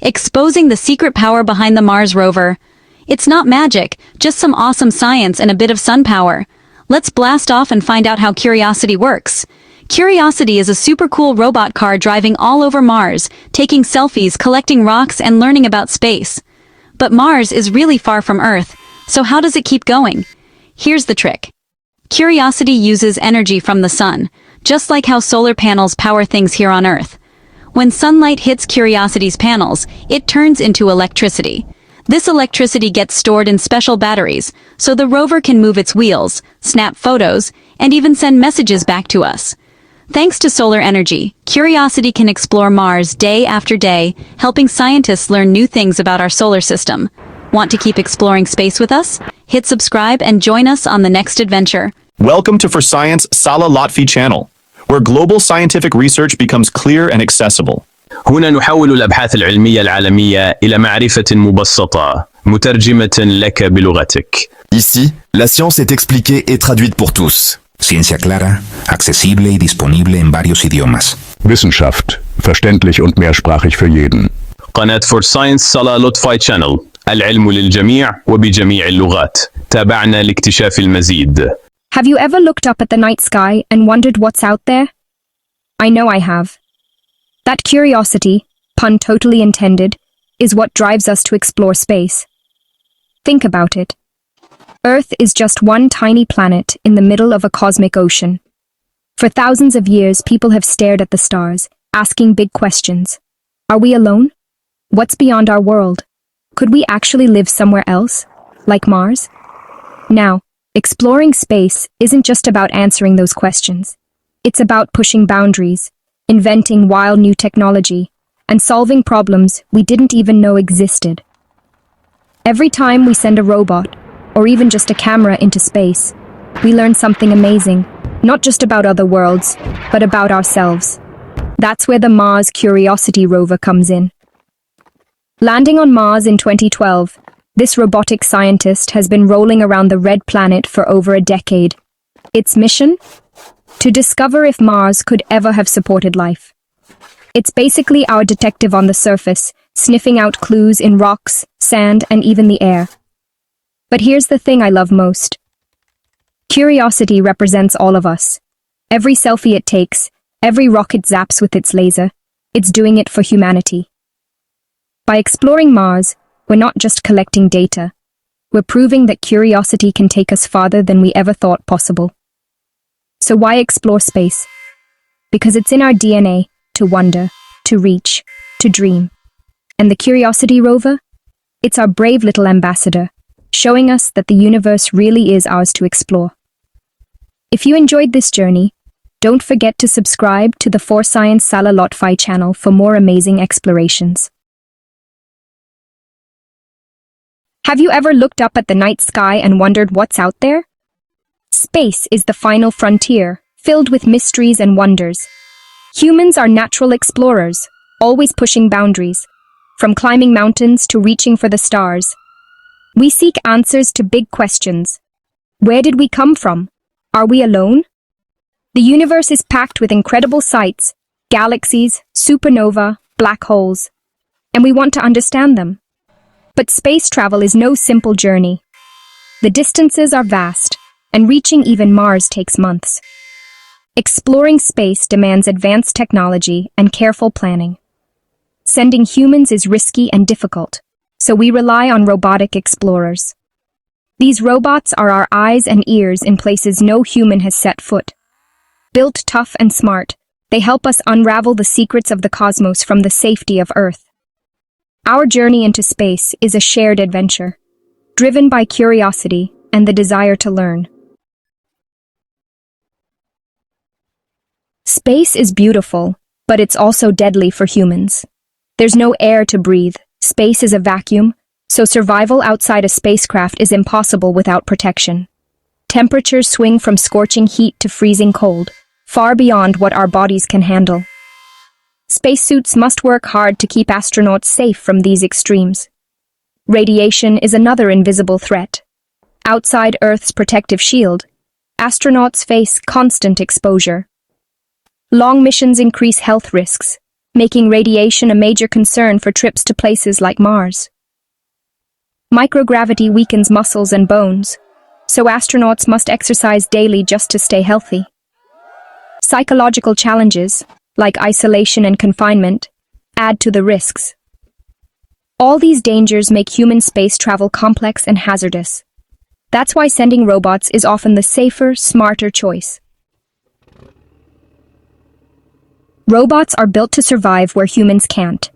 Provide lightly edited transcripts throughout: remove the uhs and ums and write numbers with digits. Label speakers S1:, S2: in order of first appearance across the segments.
S1: exposing the secret power behind the Mars rover. It's not magic, just some awesome science and a bit of sun power. Let's blast off and find out how Curiosity works. Curiosity is a super cool robot car driving all over Mars, taking selfies, collecting rocks, and learning about space. But Mars is really far from Earth, so how does it keep going? Here's the trick. Curiosity uses energy from the sun, just like how solar panels power things here on Earth. When sunlight hits Curiosity's panels, it turns into electricity. This electricity gets stored in special batteries, so the rover can move its wheels, snap photos, and even send messages back to us. Thanks to solar energy, Curiosity can explore Mars day after day, helping scientists learn new things about our solar system. Want to keep exploring space with us? Hit subscribe and join us on the next adventure.
S2: Welcome to For Science Salah Lotfy channel, where global scientific research becomes clear and accessible.
S3: هنا نحول الأبحاث العلمية العالمية إلى معرفة مبسطة مترجمة لك بلغتك.
S4: Ici, la science est expliquée et traduite pour tous.
S5: Ciencia clara, accesible y disponible en varios idiomas.
S6: Wissenschaft, verständlich und mehrsprachig für jeden.
S3: قناة For Science Salah Lotfy channel. العلم للجميع وبجميع اللغات. تابعنا لاكتشاف المزيد.
S7: Have you ever looked up at the night sky and wondered what's out there? I know I have. That curiosity, pun totally intended, is what drives us to explore space. Think about it. Earth is just one tiny planet in the middle of a cosmic ocean. For thousands of years, people have stared at the stars, asking big questions. Are we alone? What's beyond our world? Could we actually live somewhere else, like Mars? Now, exploring space isn't just about answering those questions. It's about pushing boundaries, inventing wild new technology, and solving problems we didn't even know existed. Every time we send a robot, or even just a camera into space, we learn something amazing, not just about other worlds, but about ourselves. That's where the Mars Curiosity rover comes in. Landing on Mars in 2012, this robotic scientist has been rolling around the red planet for over a decade. Its mission? To discover if Mars could ever have supported life. It's basically our detective on the surface, sniffing out clues in rocks, sand, and even the air. But here's the thing I love most. Curiosity represents all of us. Every selfie it takes, every rock it zaps with its laser, it's doing it for humanity. By exploring Mars, we're not just collecting data. We're proving that curiosity can take us farther than we ever thought possible. So why explore space? Because it's in our DNA to wonder, to reach, to dream. And the Curiosity rover? It's our brave little ambassador, showing us that the universe really is ours to explore. If you enjoyed this journey, don't forget to subscribe to the For Science Salah Lotfy channel for more amazing explorations. Have you ever looked up at the night sky and wondered what's out there? Space is the final frontier, filled with mysteries and wonders. Humans are natural explorers, always pushing boundaries, from climbing mountains to reaching for the stars. We seek answers to big questions. Where did we come from? Are we alone? The universe is packed with incredible sights, galaxies, supernova, black holes, and we want to understand them. But space travel is no simple journey. The distances are vast, and reaching even Mars takes months. Exploring space demands advanced technology and careful planning. Sending humans is risky and difficult, so we rely on robotic explorers. These robots are our eyes and ears in places no human has set foot. Built tough and smart, they help us unravel the secrets of the cosmos from the safety of Earth. Our journey into space is a shared adventure, driven by curiosity and the desire to learn. Space is beautiful, but it's also deadly for humans. There's no air to breathe, space is a vacuum, so survival outside a spacecraft is impossible without protection. Temperatures swing from scorching heat to freezing cold, far beyond what our bodies can handle. Spacesuits must work hard to keep astronauts safe from these extremes. Radiation is another invisible threat. Outside Earth's protective shield, astronauts face constant exposure. Long missions increase health risks, making radiation a major concern for trips to places like Mars. Microgravity weakens muscles and bones, so astronauts must exercise daily just to stay healthy. Psychological challenges, like isolation and confinement, add to the risks. All these dangers make human space travel complex and hazardous. That's why sending robots is often the safer, smarter choice. Robots are built to survive where humans can't.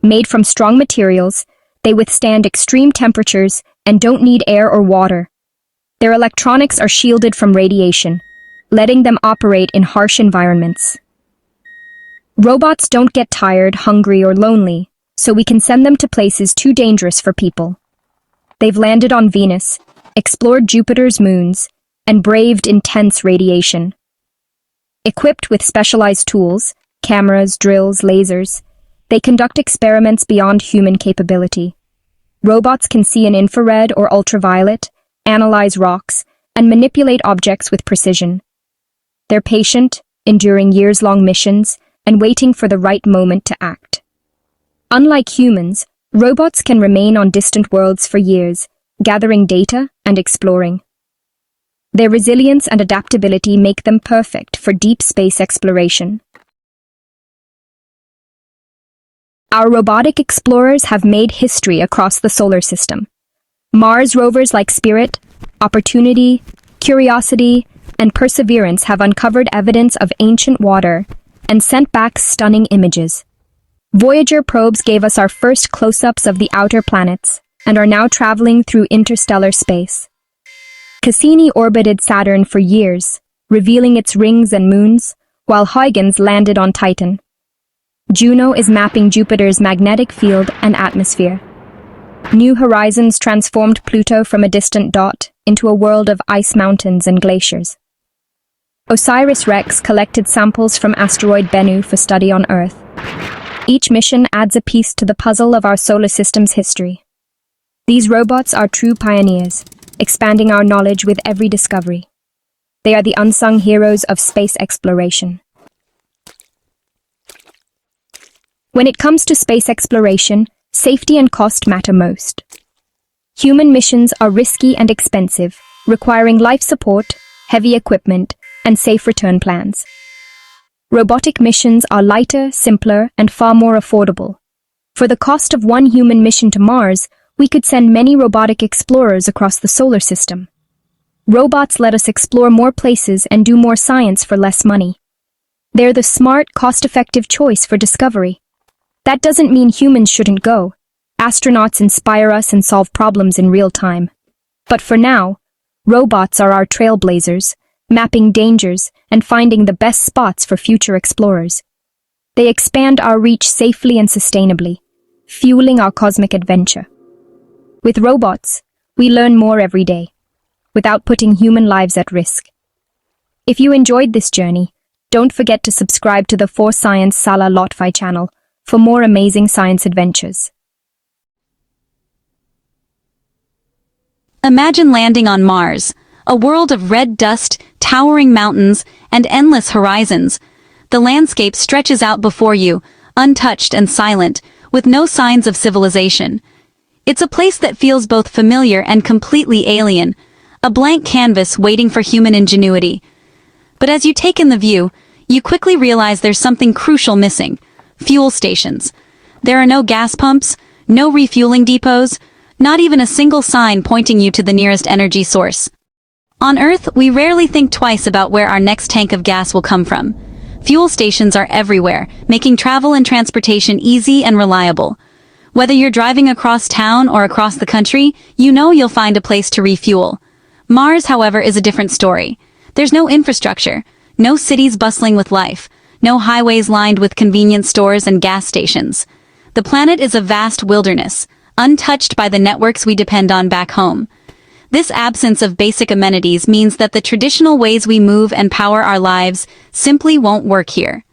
S7: Made from strong materials, they withstand extreme temperatures and don't need air or water. Their electronics are shielded from radiation, letting them operate in harsh environments. Robots don't get tired, hungry, or lonely, so we can send them to places too dangerous for people. They've landed on Venus, explored Jupiter's moons, and braved intense radiation. Equipped with specialized tools, cameras, drills, lasers, they conduct experiments beyond human capability. Robots can see in infrared or ultraviolet, analyze rocks, and manipulate objects with precision. They're patient, enduring years-long missions, and waiting for the right moment to act. Unlike humans, robots can remain on distant worlds for years, gathering data and exploring. Their resilience and adaptability make them perfect for deep space exploration. Our robotic explorers have made history across the solar system. Mars rovers like Spirit, Opportunity, Curiosity, and Perseverance have uncovered evidence of ancient water and sent back stunning images. Voyager probes gave us our first close-ups of the outer planets and are now traveling through interstellar space. Cassini orbited Saturn for years, revealing its rings and moons, while Huygens landed on Titan. Juno is mapping Jupiter's magnetic field and atmosphere. New Horizons transformed Pluto from a distant dot into a world of ice mountains and glaciers. OSIRIS-REx collected samples from asteroid Bennu for study on Earth. Each mission adds a piece to the puzzle of our solar system's history. These robots are true pioneers, expanding our knowledge with every discovery. They are the unsung heroes of space exploration. When it comes to space exploration, safety and cost matter most. Human missions are risky and expensive, requiring life support, heavy equipment, and safe return plans. Robotic missions are lighter, simpler, and far more affordable. For the cost of one human mission to Mars, we could send many robotic explorers across the solar system. Robots let us explore more places and do more science for less money. They're the smart, cost-effective choice for discovery. That doesn't mean humans shouldn't go. Astronauts inspire us and solve problems in real time. But for now, robots are our trailblazers, mapping dangers and finding the best spots for future explorers. They expand our reach safely and sustainably, fueling our cosmic adventure. With robots, we learn more every day, without putting human lives at risk. If you enjoyed this journey, don't forget to subscribe to the For Science Salah Lotfy channel for more amazing science adventures.
S1: Imagine landing on Mars, a world of red dust, towering mountains, and endless horizons. The landscape stretches out before you, untouched and silent, with no signs of civilization. It's a place that feels both familiar and completely alien, a blank canvas waiting for human ingenuity. But as you take in the view, you quickly realize there's something crucial missing: fuel stations. There are no gas pumps, no refueling depots, not even a single sign pointing you to the nearest energy source. On Earth, we rarely think twice about where our next tank of gas will come from. Fuel stations are everywhere, making travel and transportation easy and reliable. Whether you're driving across town or across the country, you know you'll find a place to refuel. Mars, however, is a different story. There's no infrastructure, no cities bustling with life, no highways lined with convenience stores and gas stations. The planet is a vast wilderness, untouched by the networks we depend on back home. This absence of basic amenities means that the traditional ways we move and power our lives simply won't work here.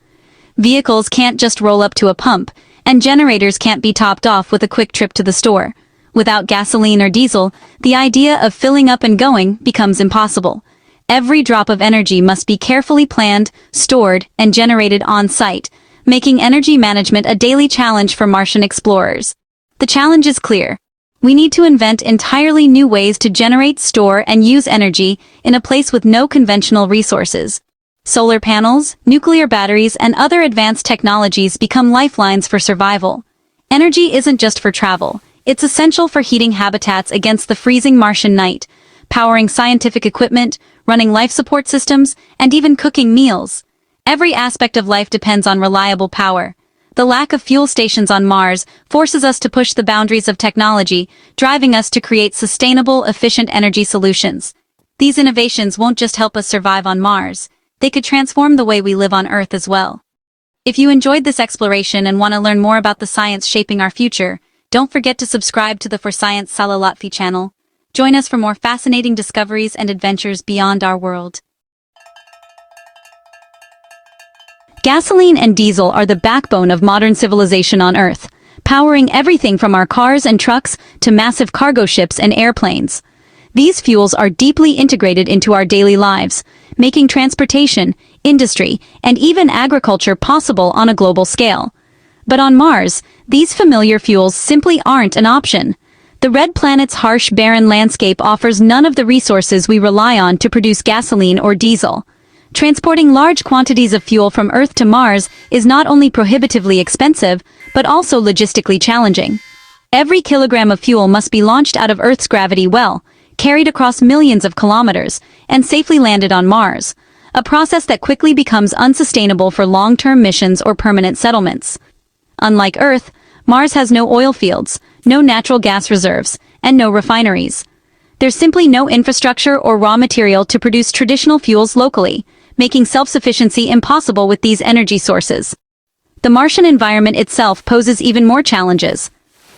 S1: Vehicles can't just roll up to a pump, and generators can't be topped off with a quick trip to the store. Without gasoline or diesel, the idea of filling up and going becomes impossible. Every drop of energy must be carefully planned, stored, and generated on-site. making energy management a daily challenge for Martian explorers. The challenge is clear. We need to invent entirely new ways to generate, store, and use energy in a place with no conventional resources. Solar panels, nuclear batteries, and other advanced technologies become lifelines for survival. Energy isn't just for travel. It's essential for heating habitats against the freezing Martian night, powering scientific equipment, running life support systems, and even cooking meals. Every aspect of life depends on reliable power. The lack of fuel stations on Mars forces us to push the boundaries of technology, driving us to create sustainable, efficient energy solutions. These innovations won't just help us survive on Mars, they could transform the way we live on Earth as well. If you enjoyed this exploration and want to learn more about the science shaping our future, don't forget to subscribe to the For Science Salah Lotfy channel. Join us for more fascinating discoveries and adventures beyond our world. Gasoline and diesel are the backbone of modern civilization on Earth, powering everything from our cars and trucks to massive cargo ships and airplanes. These fuels are deeply integrated into our daily lives, making transportation, industry, and even agriculture possible on a global scale. But on Mars, these familiar fuels simply aren't an option. The red planet's harsh, barren landscape offers none of the resources we rely on to produce gasoline or diesel. Transporting large quantities of fuel from Earth to Mars is not only prohibitively expensive, but also logistically challenging. Every kilogram of fuel must be launched out of Earth's gravity well, carried across millions of kilometers, and safely landed on Mars, a process that quickly becomes unsustainable for long-term missions or permanent settlements. Unlike Earth, Mars has no oil fields, no natural gas reserves, and no refineries. There's simply no infrastructure or raw material to produce traditional fuels locally, making self-sufficiency impossible with these energy sources. The Martian environment itself poses even more challenges.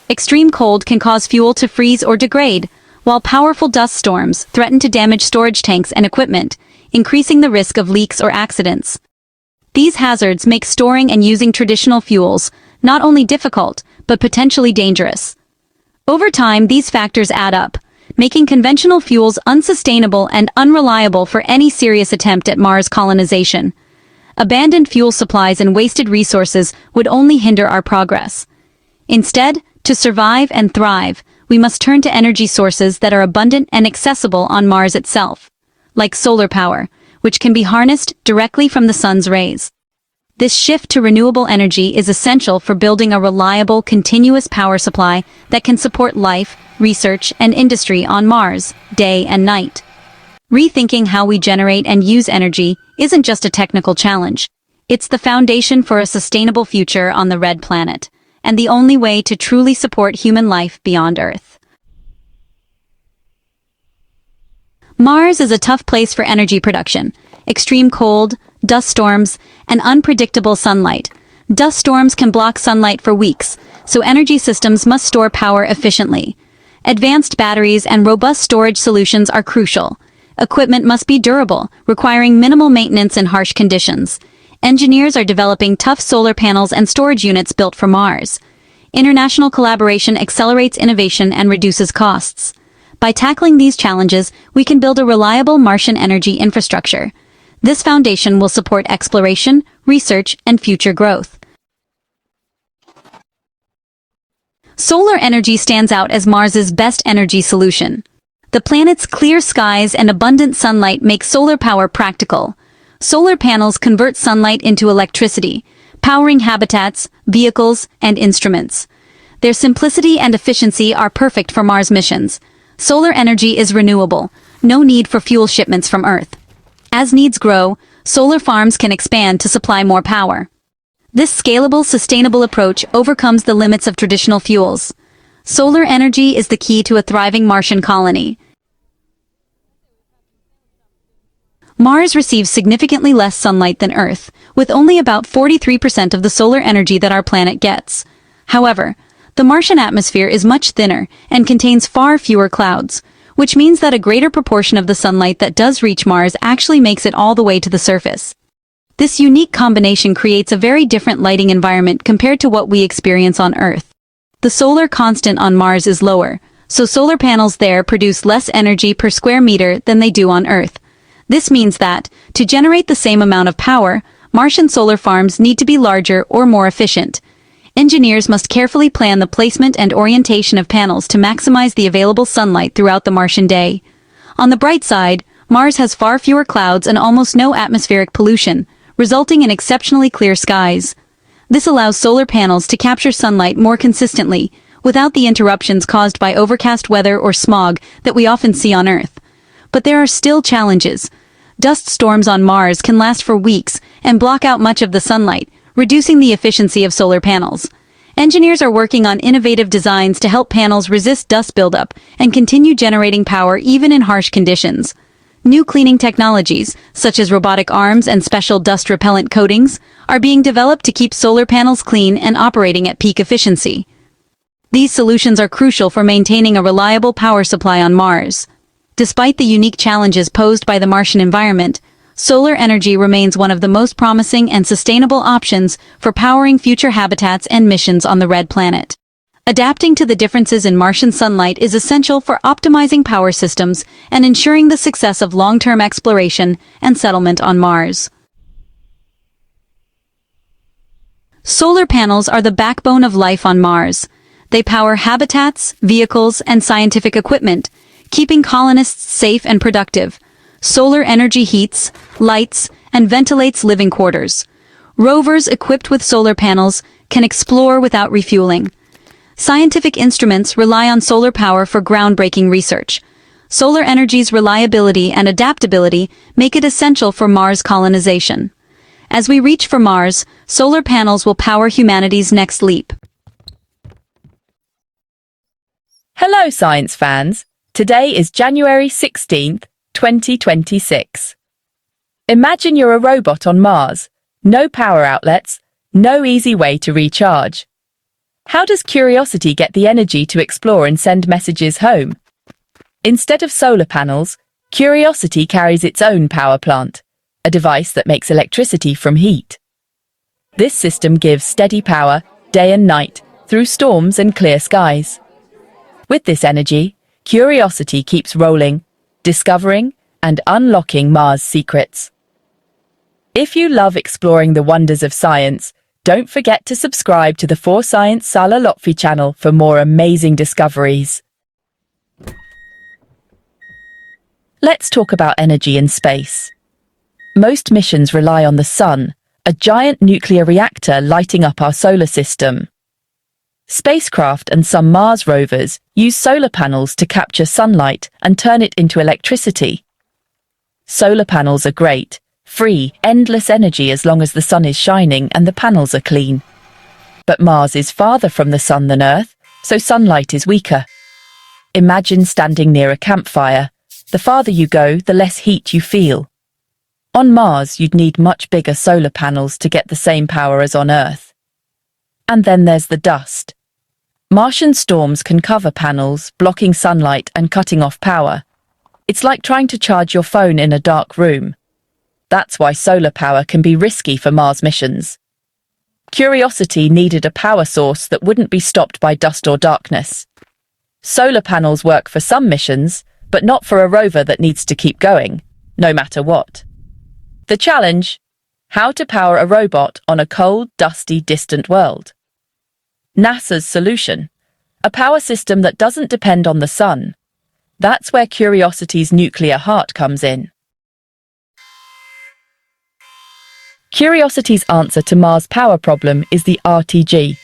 S1: Extreme cold can cause fuel to freeze or degrade, while powerful dust storms threaten to damage storage tanks and equipment, increasing the risk of leaks or accidents. These hazards make storing and using traditional fuels not only difficult, but potentially dangerous. Over time, these factors add up, making conventional fuels unsustainable and unreliable for any serious attempt at Mars colonization. Abandoned fuel supplies and wasted resources would only hinder our progress. Instead, to survive and thrive, we must turn to energy sources that are abundant and accessible on Mars itself, like solar power, which can be harnessed directly from the sun's rays. This shift to renewable energy is essential for building a reliable, continuous power supply that can support life, research, and industry on Mars, day and night. Rethinking how we generate and use energy isn't just a technical challenge. It's the foundation for a sustainable future on the red planet, and the only way to truly support human life beyond Earth. Mars is a tough place for energy production. Extreme cold, dust storms, and unpredictable sunlight. Dust storms can block sunlight for weeks, so energy systems must store power efficiently. Advanced batteries and robust storage solutions are crucial. Equipment must be durable, requiring minimal maintenance in harsh conditions. Engineers are developing tough solar panels and storage units built for Mars. International collaboration accelerates innovation and reduces costs. By tackling these challenges, we can build a reliable Martian energy infrastructure. This foundation will support exploration, research, and future growth. Solar energy stands out as Mars's best energy solution. The planet's clear skies and abundant sunlight make solar power practical. Solar panels convert sunlight into electricity, powering habitats, vehicles, and instruments. Their simplicity and efficiency are perfect for Mars missions. Solar energy is renewable, no need for fuel shipments from Earth. As needs grow, solar farms can expand to supply more power. This scalable, sustainable approach overcomes the limits of traditional fuels. Solar energy is the key to a thriving Martian colony. Mars receives significantly less sunlight than Earth, with only about 43% of the solar energy that our planet gets. However, the Martian atmosphere is much thinner and contains far fewer clouds, which means that a greater proportion of the sunlight that does reach Mars actually makes it all the way to the surface. This unique combination creates a very different lighting environment compared to what we experience on Earth. The solar constant on Mars is lower, so solar panels there produce less energy per square meter than they do on Earth. This means that, to generate the same amount of power, Martian solar farms need to be larger or more efficient. Engineers must carefully plan the placement and orientation of panels to maximize the available sunlight throughout the Martian day. On the bright side, Mars has far fewer clouds and almost no atmospheric pollution, resulting in exceptionally clear skies. This allows solar panels to capture sunlight more consistently, without the interruptions caused by overcast weather or smog that we often see on Earth. But there are still challenges. Dust storms on Mars can last for weeks and block out much of the sunlight, reducing the efficiency of solar panels. Engineers are working on innovative designs to help panels resist dust buildup and continue generating power even in harsh conditions. New cleaning technologies, such as robotic arms and special dust-repellent coatings, are being developed to keep solar panels clean and operating at peak efficiency. These solutions are crucial for maintaining a reliable power supply on Mars. Despite the unique challenges posed by the Martian environment, solar energy remains one of the most promising and sustainable options for powering future habitats and missions on the Red Planet. Adapting to the differences in Martian sunlight is essential for optimizing power systems and ensuring the success of long-term exploration and settlement on Mars. Solar panels are the backbone of life on Mars. They power habitats, vehicles, and scientific equipment, keeping colonists safe and productive. Solar energy heats, lights, and ventilates living quarters. Rovers equipped with solar panels can explore without refueling. Scientific instruments rely on solar power for groundbreaking research. Solar energy's reliability and adaptability make it essential for Mars colonization. As we reach for Mars, solar panels will power humanity's next leap.
S8: Hello, science fans. Today is January 16th, 2026. Imagine you're a robot on Mars. No power outlets, no easy way to recharge. How does Curiosity get the energy to explore and send messages home? Instead of solar panels, Curiosity carries its own power plant, a device that makes electricity from heat. This system gives steady power, day and night, through storms and clear skies. With this energy, Curiosity keeps rolling, discovering and unlocking Mars' secrets. If you love exploring the wonders of science, don't forget to subscribe to the For Science Salah Lotfy channel for more amazing discoveries. Let's talk about energy in space. Most missions rely on the sun, a giant nuclear reactor lighting up our solar system. Spacecraft and some Mars rovers use solar panels to capture sunlight and turn it into electricity. Solar panels are great, free, endless energy as long as the sun is shining and the panels are clean. But Mars is farther from the sun than Earth, so sunlight is weaker. Imagine standing near a campfire. The farther you go, the less heat you feel. On Mars, you'd need much bigger solar panels to get the same power as on Earth. And then there's the dust. Martian storms can cover panels, blocking sunlight and cutting off power. It's like trying to charge your phone in a dark room. That's why solar power can be risky for Mars missions. Curiosity needed a power source that wouldn't be stopped by dust or darkness. Solar panels work for some missions, but not for a rover that needs to keep going, no matter what. The challenge: how to power a robot on a cold, dusty, distant world. NASA's solution: a power system that doesn't depend on the sun. That's where Curiosity's nuclear heart comes in. Curiosity's answer to Mars' power problem is the RTG,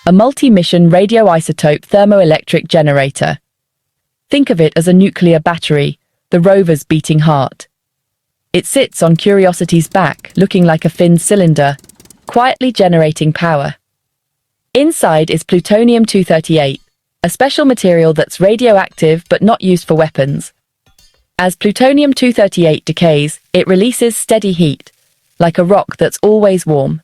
S8: a multi-mission radioisotope thermoelectric generator. Think of it as a nuclear battery, the rover's beating heart. It sits on Curiosity's back, looking like a thin cylinder, quietly generating power. Inside is plutonium-238, a special material that's radioactive but not used for weapons. As plutonium-238 decays, it releases steady heat, like a rock that's always warm.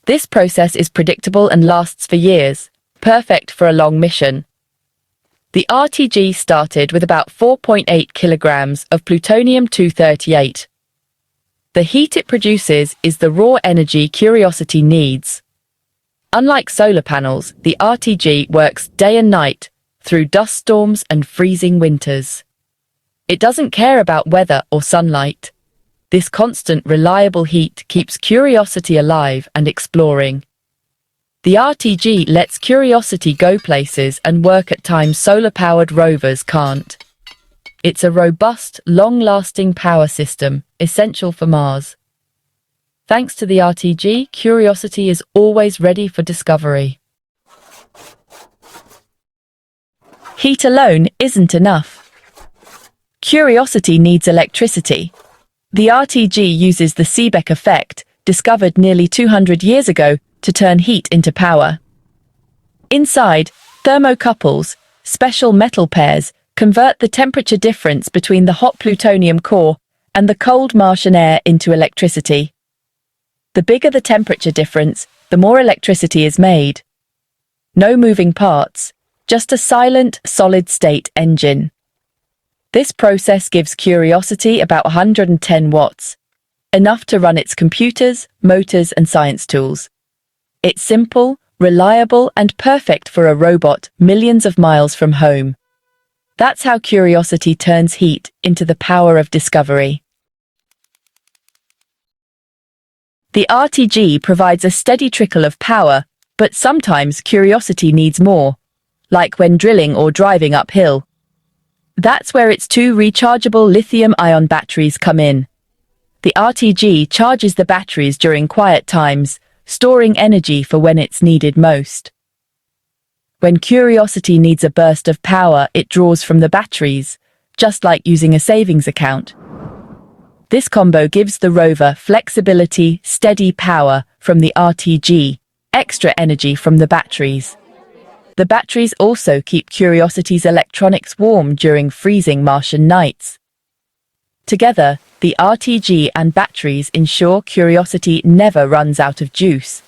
S8: This process is predictable and lasts for years, perfect for a long mission. The RTG started with about 4.8 kilograms of plutonium-238. The heat it produces is the raw energy Curiosity needs. Unlike solar panels, the RTG works day and night, through dust storms and freezing winters. It doesn't care about weather or sunlight. This constant, reliable heat keeps curiosity alive and exploring. The RTG lets Curiosity go places and work at times solar-powered rovers can't. It's a robust, long-lasting power system, essential for Mars. Thanks to the RTG, Curiosity is always ready for discovery. Heat alone isn't enough. Curiosity needs electricity. The RTG uses the Seebeck effect, discovered nearly 200 years ago, to turn heat into power. Inside, thermocouples, special metal pairs, convert the temperature difference between the hot plutonium core and the cold Martian air into electricity. The bigger the temperature difference, the more electricity is made. No moving parts, just a silent, solid-state engine. This process gives Curiosity about 110 watts, enough to run its computers, motors, and science tools. It's simple, reliable, and perfect for a robot millions of miles from home. That's how Curiosity turns heat into the power of discovery. The RTG provides a steady trickle of power, but sometimes Curiosity needs more, like when drilling or driving uphill. That's where its two rechargeable lithium-ion batteries come in. The RTG charges the batteries during quiet times, storing energy for when it's needed most. When Curiosity needs a burst of power, it draws from the batteries, just like using a savings account. This combo gives the rover flexibility, steady power from the RTG, extra energy from the batteries. The batteries also keep Curiosity's electronics warm during freezing Martian nights. Together, the RTG and batteries ensure Curiosity never runs out of juice.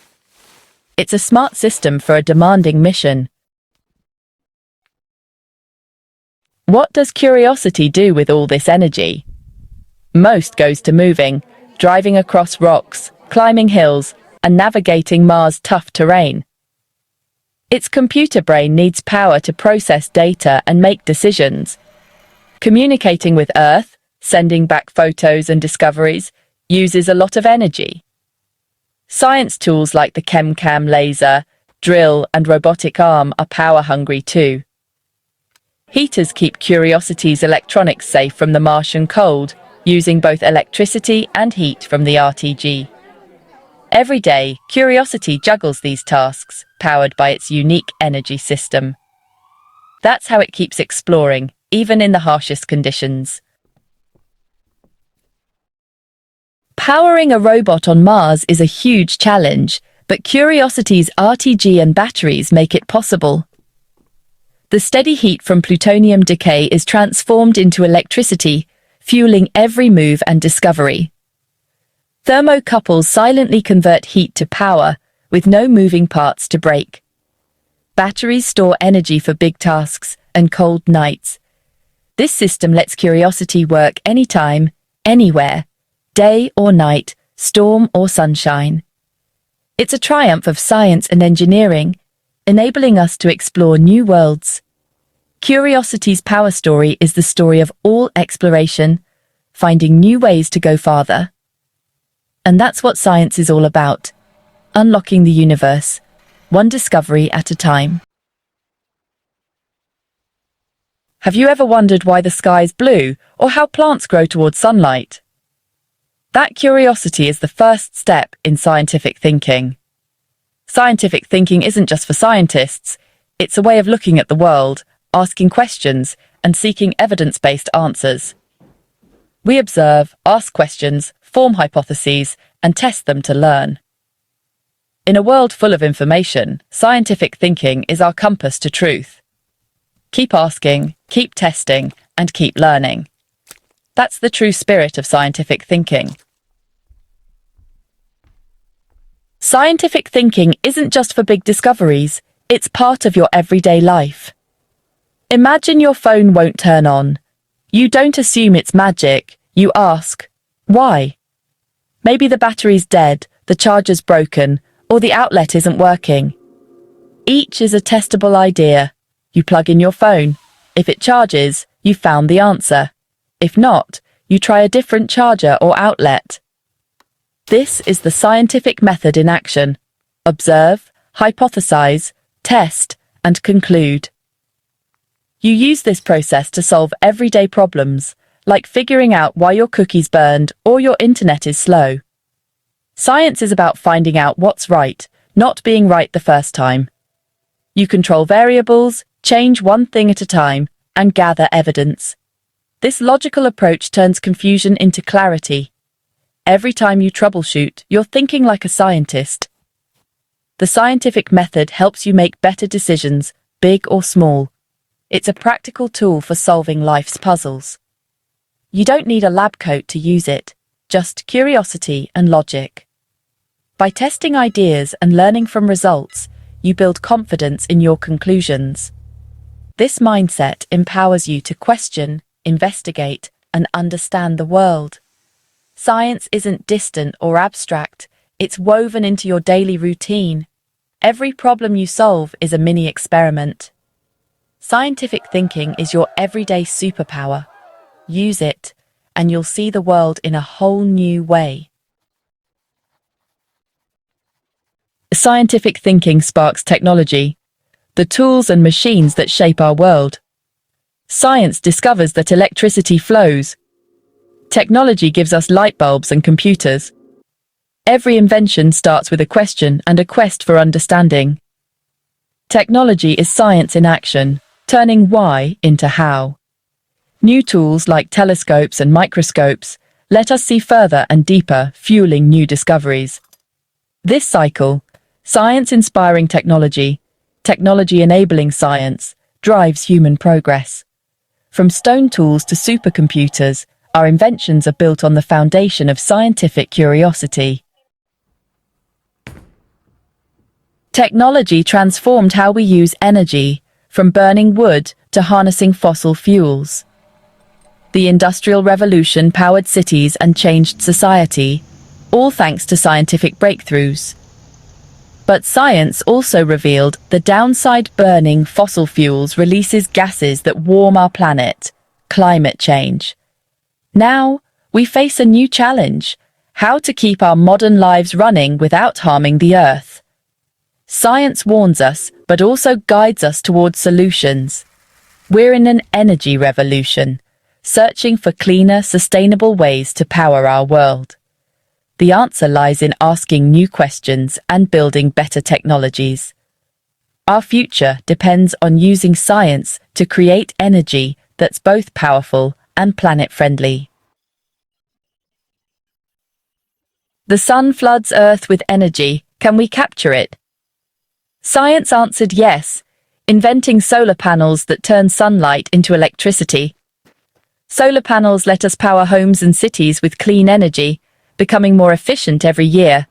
S8: It's a smart system for a demanding mission. What does Curiosity do with all this energy? Most goes to moving, driving across rocks, climbing hills, and navigating Mars' tough terrain. Its computer brain needs power to process data and make decisions. Communicating with Earth, sending back photos and discoveries, uses a lot of energy. Science tools like the ChemCam laser, drill, and robotic arm are power-hungry too. Heaters keep Curiosity's electronics safe from the Martian cold, using both electricity and heat from the RTG. Every day, Curiosity juggles these tasks, powered by its unique energy system. That's how it keeps exploring, even in the harshest conditions. Powering a robot on Mars is a huge challenge, but Curiosity's RTG and batteries make it possible. The steady heat from plutonium decay is transformed into electricity, fueling every move and discovery. Thermocouples silently convert heat to power, with no moving parts to break. Batteries store energy for big tasks and cold nights. This system lets Curiosity work anytime, anywhere, day or night, storm or sunshine. It's a triumph of science and engineering, enabling us to explore new worlds. Curiosity's power story is the story of all exploration, finding new ways to go farther. And that's what science is all about, unlocking the universe, one discovery at a time. Have you ever wondered why the sky's blue or how plants grow towards sunlight? That curiosity is the first step in scientific thinking. Scientific thinking isn't just for scientists, it's a way of looking at the world, asking questions, and seeking evidence-based answers. We observe, ask questions, form hypotheses, and test them to learn. In a world full of information, scientific thinking is our compass to truth. Keep asking, keep testing, and keep learning. That's the true spirit of scientific thinking. Scientific thinking isn't just for big discoveries, it's part of your everyday life. Imagine your phone won't turn on. You don't assume it's magic, you ask, why? Maybe the battery's dead, the charger's broken, or the outlet isn't working. Each is a testable idea. You plug in your phone. If it charges, you found the answer. If not, you try a different charger or outlet. This is the scientific method in action. Observe, hypothesize, test, and conclude. You use this process to solve everyday problems, like figuring out why your cookies burned or your internet is slow. Science is about finding out what's right, not being right the first time. You control variables, change one thing at a time, and gather evidence. This logical approach turns confusion into clarity. Every time you troubleshoot, you're thinking like a scientist. The scientific method helps you make better decisions, big or small. It's a practical tool for solving life's puzzles. You don't need a lab coat to use it, just curiosity and logic. By testing ideas and learning from results, you build confidence in your conclusions. This mindset empowers you to question, investigate, and understand the world. Science isn't distant or abstract, it's woven into your daily routine. Every problem you solve is a mini experiment. Scientific thinking is your everyday superpower. Use it, and you'll see the world in a whole new way. Scientific thinking sparks technology, the tools and machines that shape our world. Science discovers that electricity flows. Technology gives us light bulbs and computers. Every invention starts with a question and a quest for understanding. Technology is science in action, turning why into how. New tools like telescopes and microscopes let us see further and deeper, fueling new discoveries. This cycle, science inspiring technology, technology enabling science, drives human progress. From stone tools to supercomputers, our inventions are built on the foundation of scientific curiosity. Technology transformed how we use energy, from burning wood to harnessing fossil fuels. The Industrial Revolution powered cities and changed society, all thanks to scientific breakthroughs. But science also revealed the downside. Burning fossil fuels releases gases that warm our planet, climate change. Now, we face a new challenge: how to keep our modern lives running without harming the Earth. Science warns us, but also guides us towards solutions. We're in an energy revolution, searching for cleaner, sustainable ways to power our world. The answer lies in asking new questions and building better technologies. Our future depends on using science to create energy that's both powerful and planet-friendly. The sun floods Earth with energy. Can we capture it? Science answered yes, inventing solar panels that turn sunlight into electricity. Solar panels let us power homes and cities with clean energy, becoming more efficient every year.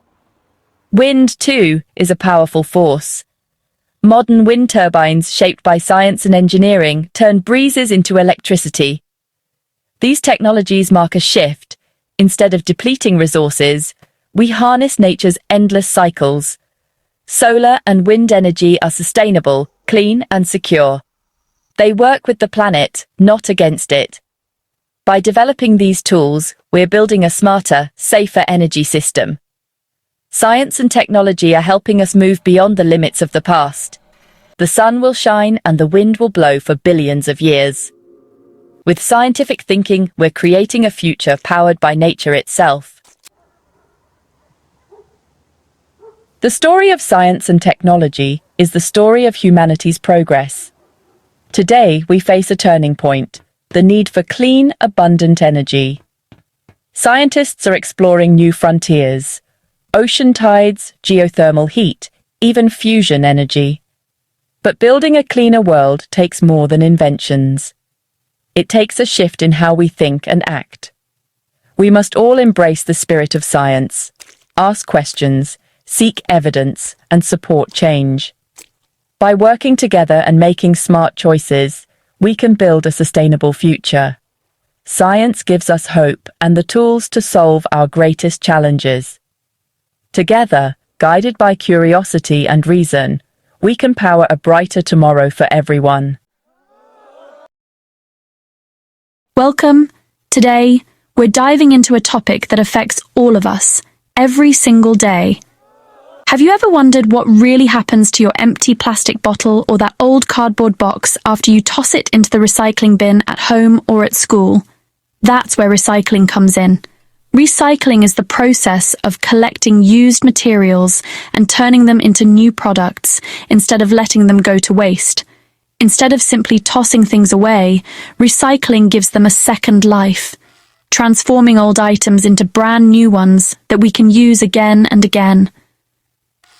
S8: Wind, too, is a powerful force. Modern wind turbines shaped by science and engineering turn breezes into electricity. These technologies mark a shift. Instead of depleting resources, we harness nature's endless cycles. Solar and wind energy are sustainable, clean, and secure. They work with the planet, not against it. By developing these tools, we're building a smarter, safer energy system. Science and technology are helping us move beyond the limits of the past. The sun will shine and the wind will blow for billions of years. With scientific thinking, we're creating a future powered by nature itself. The story of science and technology is the story of humanity's progress. Today, we face a turning point: the need for clean, abundant energy. Scientists are exploring new frontiers: ocean tides, geothermal heat, even fusion energy. But building a cleaner world takes more than inventions. It takes a shift in how we think and act. We must all embrace the spirit of science, ask questions, seek evidence, and support change. By working together and making smart choices, we can build a sustainable future. Science gives us hope and the tools to solve our greatest challenges. Together, guided by curiosity and reason, we can power a brighter tomorrow for everyone.
S1: Welcome. Today,
S9: we're diving into a topic that affects all of us, every single day. Have you ever wondered what really happens to your empty plastic bottle or that old cardboard box after you toss it into the recycling bin at home or at school? That's where recycling comes in. Recycling is the process of collecting used materials and turning them into new products instead of letting them go to waste. Instead of simply tossing things away, recycling gives them a second life, transforming old items into brand new ones that we can use again and again.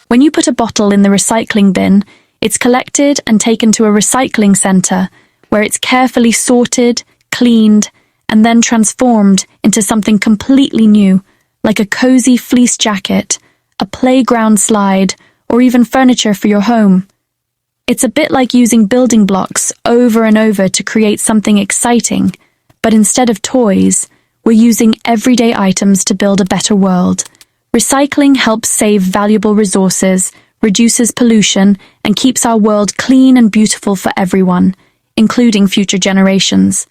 S9: When you put a bottle in the recycling bin, it's collected and taken to a recycling centre where it's carefully sorted, cleaned, and then transformed into something completely new, like a cozy fleece jacket, a playground slide, or even furniture for your home. It's a bit like using building blocks over and over to create something exciting, but instead of toys, we're using everyday items to build a better world. Recycling helps save valuable resources, reduces pollution, and keeps our world clean and beautiful for everyone, including future generations.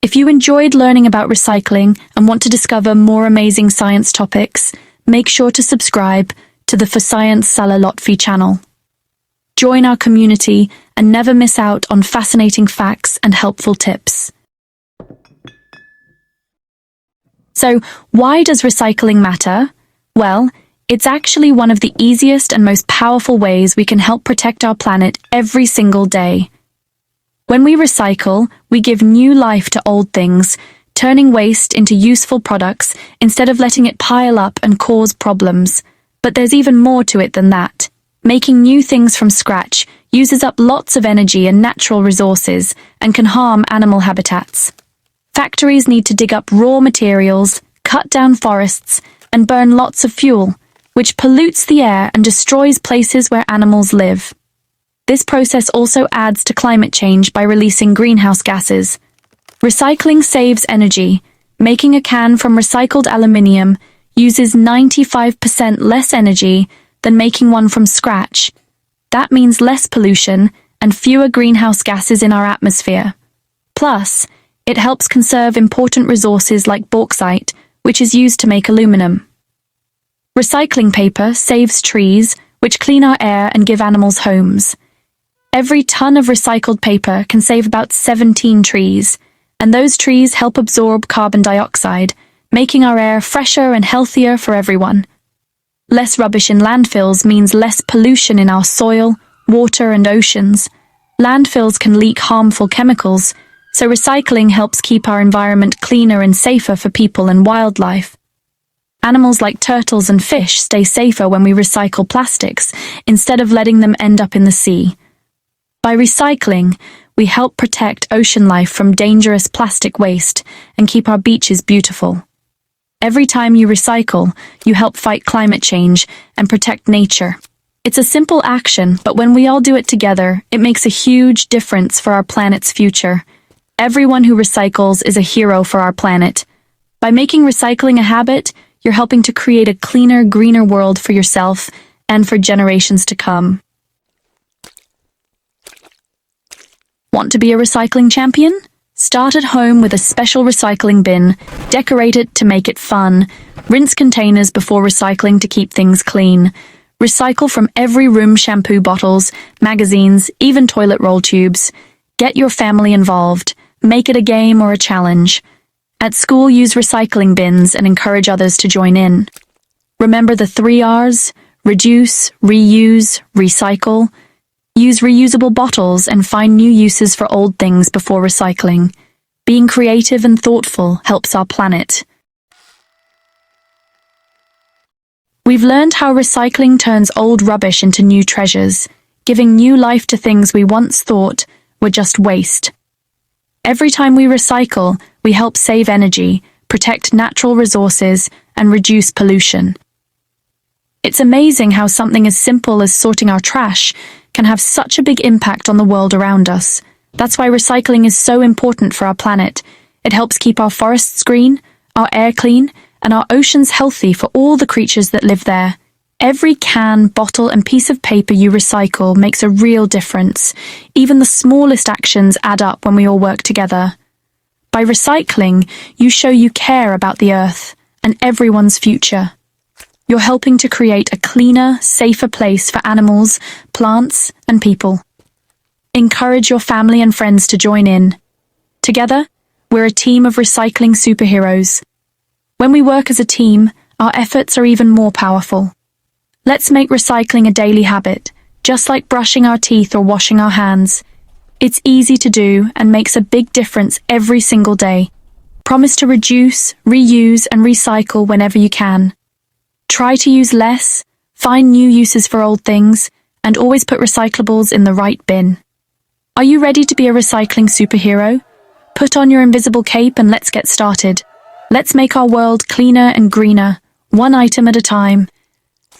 S9: If you enjoyed learning about recycling and want to discover more amazing science topics, make sure to subscribe to the For Science Salah Lotfy channel. Join our community and never miss out on fascinating facts and helpful tips. So, why does recycling matter? Well, it's actually one of the easiest and most powerful ways we can help protect our planet every single day. When we recycle, we give new life to old things, turning waste into useful products instead of letting it pile up and cause problems. But there's even more to it than that. Making new things from scratch uses up lots of energy and natural resources and can harm animal habitats. Factories need to dig up raw materials, cut down forests, and burn lots of fuel, which pollutes the air and destroys places where animals live. This process also adds to climate change by releasing greenhouse gases. Recycling saves energy. Making a can from recycled aluminium uses 95% less energy than making one from scratch. That means less pollution and fewer greenhouse gases in our atmosphere. Plus, it helps conserve important resources like bauxite, which is used to make aluminum. Recycling paper saves trees, which clean our air and give animals homes. Every ton of recycled paper can save about 17 trees, and those trees help absorb carbon dioxide, making our air fresher and healthier for everyone. Less rubbish in landfills means less pollution in our soil, water, and oceans. Landfills can leak harmful chemicals, so recycling helps keep our environment cleaner and safer for people and wildlife. Animals like turtles and fish stay safer when we recycle plastics, instead of letting them end up in the sea. By recycling, we help protect ocean life from dangerous plastic waste and keep our beaches beautiful. Every time you recycle, you help fight climate change and protect nature. It's a simple action, but when we all do it together, it makes a huge difference for our planet's future. Everyone who recycles is a hero for our planet. By making recycling a habit, you're helping to create a cleaner, greener world for yourself and for generations to come. Want to be a recycling champion? Start at home with a special recycling bin, decorate it to make it fun, rinse containers before recycling to keep things clean. Recycle from every room shampoo bottles, magazines, even toilet roll tubes. Get your family involved. Make it a game or a challenge. At school, use recycling bins and encourage others to join in. Remember the 3 R's: reduce, reuse, recycle. Use reusable bottles and find new uses for old things before recycling. Being creative and thoughtful helps our planet. We've learned how recycling turns old rubbish into new treasures, giving new life to things we once thought were just waste. Every time we recycle, we help save energy, protect natural resources, and reduce pollution. It's amazing how something as simple as sorting our trash can have such a big impact on the world around us. That's why recycling is so important for our planet. It helps keep our forests green, our air clean, and our oceans healthy for all the creatures that live there. Every can, bottle, and piece of paper you recycle makes a real difference. Even the smallest actions add up when we all work together. By recycling, you show you care about the Earth and everyone's future. You're helping to create a cleaner, safer place for animals, plants, and people. Encourage your family and friends to join in. Together, we're a team of recycling superheroes. When we work as a team, our efforts are even more powerful. Let's make recycling a daily habit, just like brushing our teeth or washing our hands. It's easy to do and makes a big difference every single day. Promise to reduce, reuse, and recycle whenever you can. Try to use less, find new uses for old things, and always put recyclables in the right bin. Are you ready to be a recycling superhero? Put on your invisible cape and let's get started. Let's make our world cleaner and greener, one item at a time.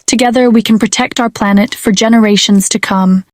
S9: Together we can protect our planet for generations to come.